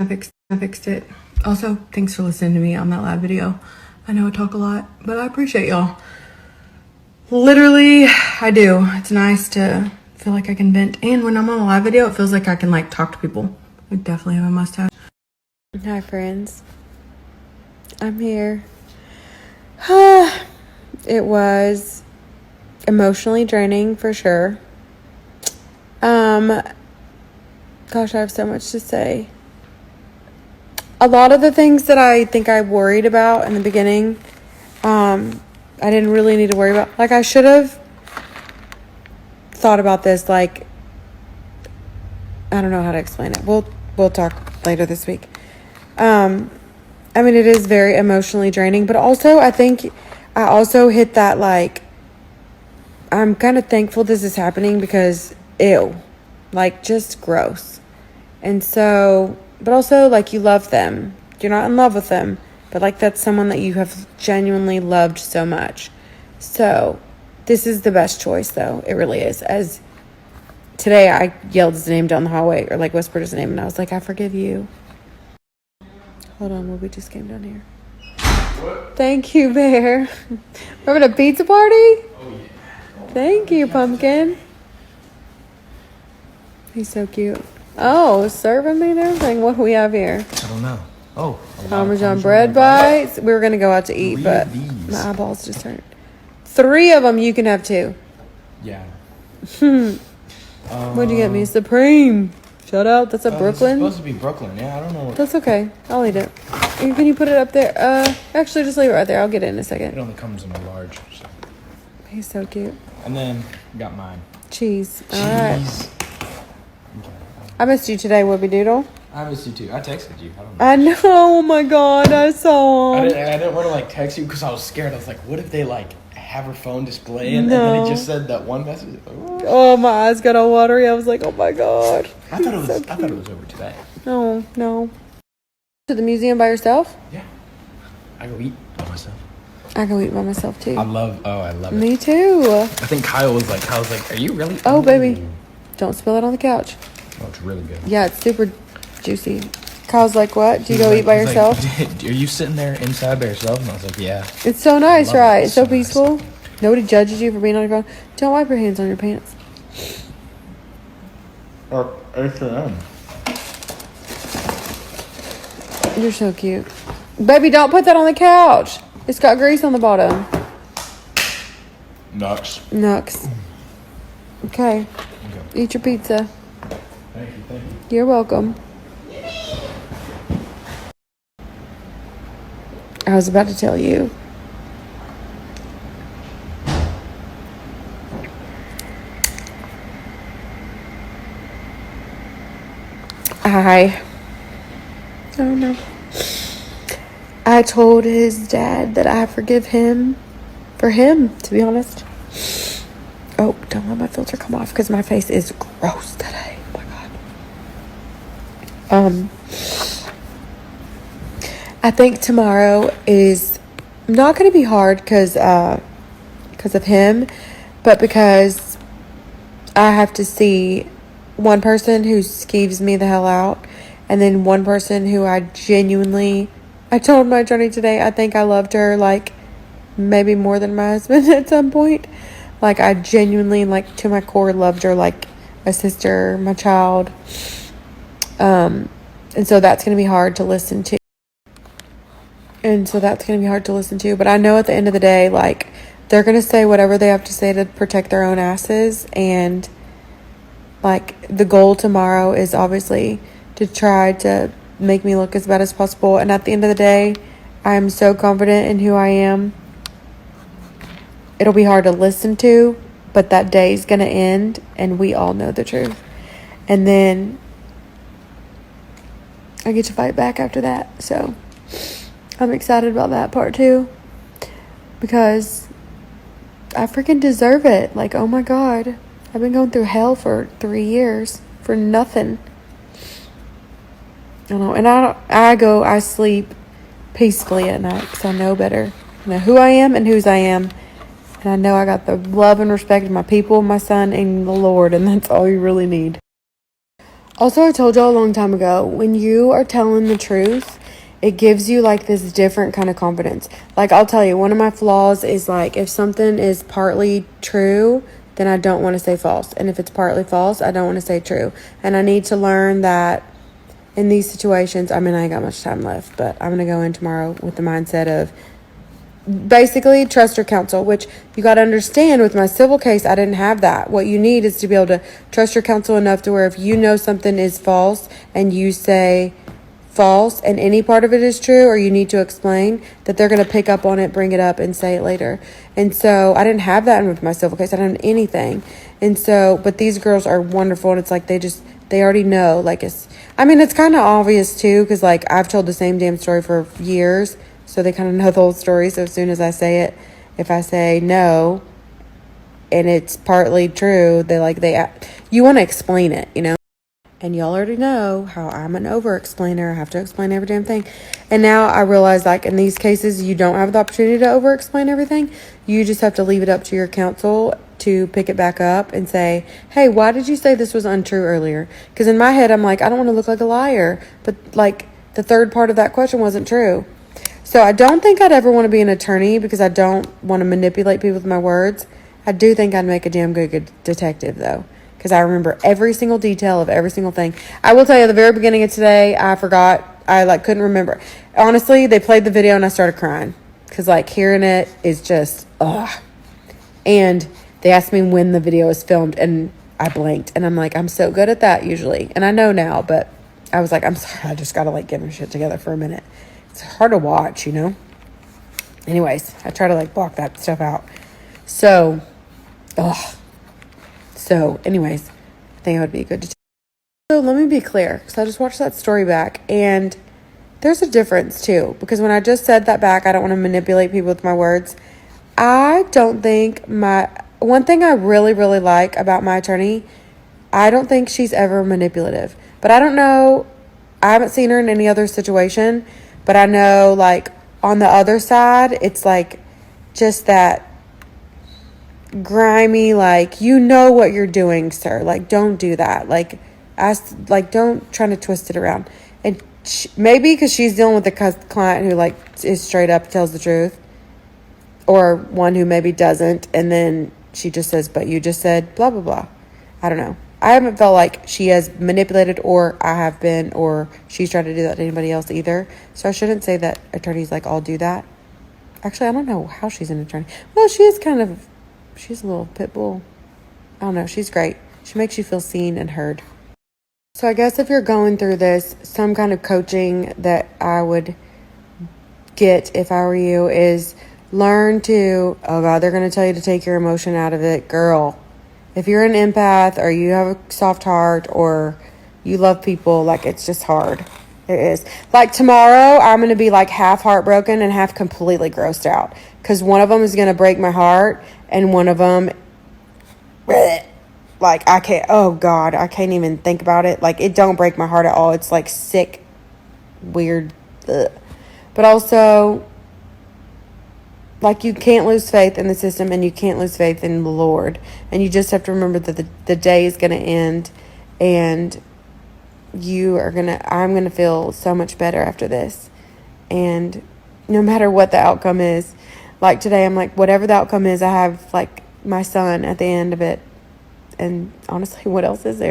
I fixed it. Also, thanks for listening to me on that live video. I know I talk a lot, but I appreciate y'all. Literally, I do. It's nice to feel like I can vent. And when I'm on a live video, it feels like I can like talk to people. I definitely have a must-have. Hi, friends. I'm here. It was emotionally draining for sure. Gosh, I have so much to say. A lot of the things that I think I worried about in the beginning, I didn't really need to worry about. Like, I should have thought about this, like, I don't know how to explain it. We'll talk later this week. I mean, it is very emotionally draining, but also I think I also hit that, like, I'm kind of thankful this is happening because, ew, like, just gross. And so, but also, like, you love them. You're not in love with them, but, like, that's someone that you have genuinely loved so much. So, this is the best choice, though. It really is. As today, I yelled his name down the hallway, or, like, whispered his name, and I was like, I forgive you. Hold on, Ruby just came down here. What? Thank you, Bear. We're having a pizza party? Oh, yeah. Thank you, Pumpkin. He's so cute. Oh, serving me and everything. What do we have here? I don't know. Oh. Parmesan bread bites. We were going to go out to eat, but my eyeballs just hurt. 3 of them. You can have 2. Yeah. What'd you get me? Supreme. Shout out. That's a Brooklyn. It's supposed to be Brooklyn. Yeah, I don't know. That's okay. I'll eat it. Can you put it up there? Actually, just leave it right there. I'll get it in a second. It only comes in a large. So. He's so cute. And then got mine. Cheese. All right. Cheese. Okay. I missed you today, Whoopi Doodle. I missed you too. I texted you. I don't know. I know. Oh my God. I saw him. I didn't want to like text you because I was scared. I was like, what if they like have her phone displaying and then it just said that one message? Oh, my eyes got all watery. I was like, oh my God. I thought it was over today. No. To the museum by yourself? Yeah. I go eat by myself. I go eat by myself too. I love it. Me too. I think Kyle was like, are you really? Oh, baby. Don't spill it on the couch. Oh, it's really good. Yeah, it's super juicy. Kyle's like, what? Do you go eat by yourself? Like, are you sitting there inside by yourself? And I was like, yeah. It's so nice, right? It. It's so peaceful. Nice. Nobody judges you for being on your phone. Don't wipe your hands on your pants. Or H&M. You're so cute. Baby, don't put that on the couch. It's got grease on the bottom. Nux. Okay. Eat your pizza. Thank you. You're welcome. I was about to tell you. Oh no. I told his dad that I forgive him for him, to be honest. Oh, don't let my filter come off because my face is gross today. Oh my God. I think tomorrow is not going to be hard because of him, but because I have to see one person who skeeves me the hell out, and then one person who I told my attorney today, I think I loved her, like, maybe more than my husband at some point. Like, I genuinely, like, to my core loved her like a sister, my child. And so that's going to be hard to listen to. But I know at the end of the day, like, they're going to say whatever they have to say to protect their own asses. And, like, the goal tomorrow is obviously to try to make me look as bad as possible. And at the end of the day, I am so confident in who I am. It'll be hard to listen to, but that day is going to end, and we all know the truth. And then I get to fight back after that. So I'm excited about that part too, because I freaking deserve it. Like, oh my God, I've been going through hell for 3 years for nothing. I don't know. And I sleep peacefully at night because I know better. I know who I am and whose I am. And I know I got the love and respect of my people, my son, and the Lord. And that's all you really need. Also, I told y'all a long time ago, when you are telling the truth, it gives you like this different kind of confidence. Like, I'll tell you, one of my flaws is like, if something is partly true, then I don't want to say false. And if it's partly false, I don't want to say true. And I need to learn that in these situations, I mean, I ain't got much time left, but I'm going to go in tomorrow with the mindset of basically trust your counsel, which you got to understand with my civil case, I didn't have that. What you need is to be able to trust your counsel enough to where if you know something is false and you say false and any part of it is true or you need to explain, that they're going to pick up on it, bring it up and say it later. And so I didn't have that with my civil case. I didn't have anything. And so, but these girls are wonderful, and it's like they already know. Like, it's kind of obvious too, because like I've told the same damn story for years, so they kind of know the whole story. So as soon as I say it, if I say no and it's partly true, you want to explain it, you know. And y'all already know how I'm an over-explainer. I have to explain every damn thing. And now I realize, like, in these cases, you don't have the opportunity to over-explain everything. You just have to leave it up to your counsel to pick it back up and say, hey, why did you say this was untrue earlier? Because in my head, I'm like, I don't want to look like a liar. But, like, the third part of that question wasn't true. So I don't think I'd ever want to be an attorney because I don't want to manipulate people with my words. I do think I'd make a damn good detective, though, because I remember every single detail of every single thing. I will tell you, at the very beginning of today, I forgot. I couldn't remember. Honestly, they played the video and I started crying because hearing it is just ugh. And they asked me when the video was filmed and I blanked. And I'm like, I'm so good at that usually, and I know now, but I was like, I'm sorry. I just gotta get my shit together for a minute. It's hard to watch, you know. Anyways, I try to block that stuff out. So, ugh. So, anyways, I think it would be good to. So let me be clear, because I just watched that story back, and there's a difference too. Because when I just said that back, I don't want to manipulate people with my words. I don't think one thing I really, really like about my attorney, I don't think she's ever manipulative. But I don't know. I haven't seen her in any other situation, but I know on the other side, it's just that grimy, you know what you're doing, sir. Don't do that. Don't try to twist it around. And maybe because she's dealing with a client who is straight up, tells the truth, or one who maybe doesn't, and then she just says, but you just said blah blah blah. I don't know. I haven't felt like she has manipulated, or I have been, or she's tried to do that to anybody else either. So I shouldn't say that attorneys all do that. Actually, I don't know how she's an attorney. Well, she is she's a little pit bull. I don't know. She's great. She makes you feel seen and heard. So I guess if you're going through this, some kind of coaching that I would get if I were you is learn to, oh God, they're going to tell you to take your emotion out of it. Girl, if you're an empath or you have a soft heart or you love people, it's just hard. It is. Tomorrow, I'm going to be half heartbroken and half completely grossed out. Because one of them is going to break my heart and one of them, I can't, oh God, I can't even think about it. It don't break my heart at all. It's sick, weird, ugh. But also, you can't lose faith in the system and you can't lose faith in the Lord. And you just have to remember that the day is going to end and I'm going to feel so much better after this. And no matter what the outcome is, today, I'm whatever the outcome is, I have my son at the end of it. And honestly, what else is there?